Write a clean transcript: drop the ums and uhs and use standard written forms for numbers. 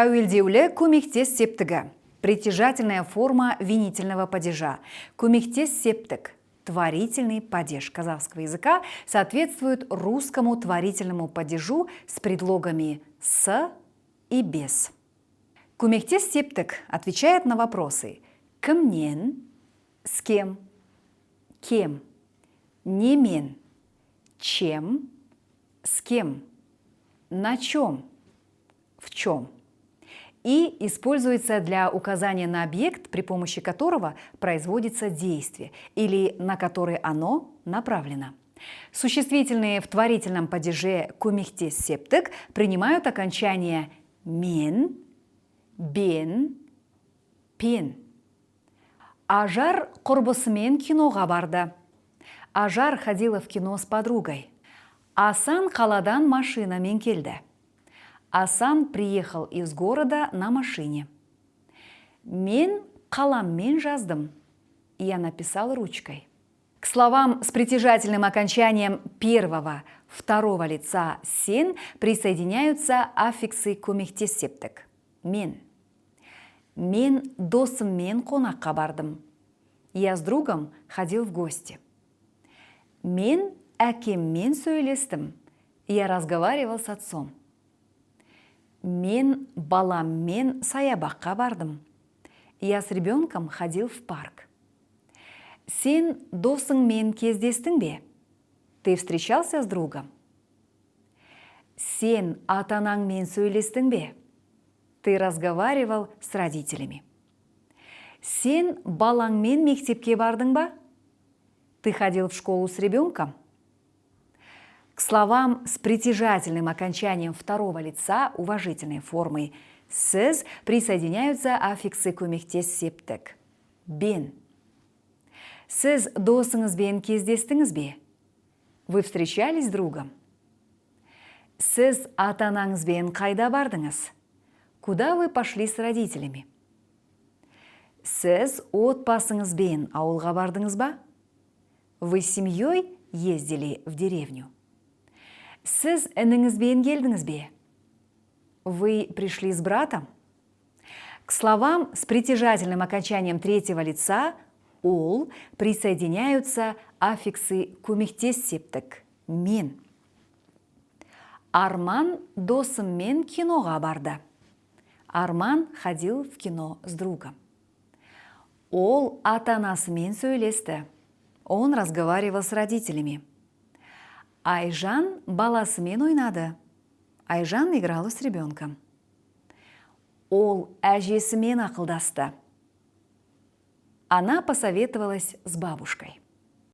Тәуелдеулі көмектес септігі. Притяжательная форма винительного падежа. Көмектес септік. Творительный падеж казахского языка соответствует русскому творительному падежу с предлогами «с» и «без». Көмектес септік отвечает на вопросы «кімнен», «с кем», «кем», «немен», «чем», «с кем», «на чем», «в чем» и используется для указания на объект, при помощи которого производится действие или на который оно направлено. Существительные в творительном падеже «көмектес септік» принимают окончание «мен», «бен», «пен». Ажар құрбысымен киноға барды. Ажар ходила в кино с подругой. Асан қаладан машинамен келді. Асан приехал из города на машине. Мен қаламмен жаздым. Я написал ручкой. К словам с притяжательным окончанием первого, второго лица «сен» присоединяются аффиксы көмектес септік. Мен. Мен досыммен қонаққа бардым. Я с другом ходил в гости. Мен әкеммен сөйлестім. Я разговаривал с отцом. Мен баламмен саябаққа бардым. Я с ребенком ходил в парк. Сен досыңмен кездестің бе? Ты встречался с другом? Сен ата-анаңмен сөйлестің бе? Ты разговаривал с родителями. Сен балаңмен мектепке бардың ба? Ты ходил в школу с ребенком? К словам с притяжательным окончанием второго лица уважительной формы «сіз» присоединяются аффиксы көмектес септік. Бен. Сіз досыңызбен кездестіңіз бе? Вы встречались с другом? Сіз ата-анаңызбен қайда бардыңыз? Куда вы пошли с родителями? Сіз отбасыңызбен ауылға бардыңыз ба? Вы с семьей ездили в деревню? Сіз ініңізбен келдіңіз бе? Вы пришли с братом? К словам с притяжательным окончанием третьего лица «ол» присоединяются аффиксы көмектес септік. Мен. Арман досыммен киноға барды. Арман ходил в кино с другом. Ол ата-анасымен сөйлесті. Он разговаривал с родителями. Айжан баласымен ойнады. Айжан играла с ребенком. Ол әжесімен ақылдасты. Она посоветовалась с бабушкой.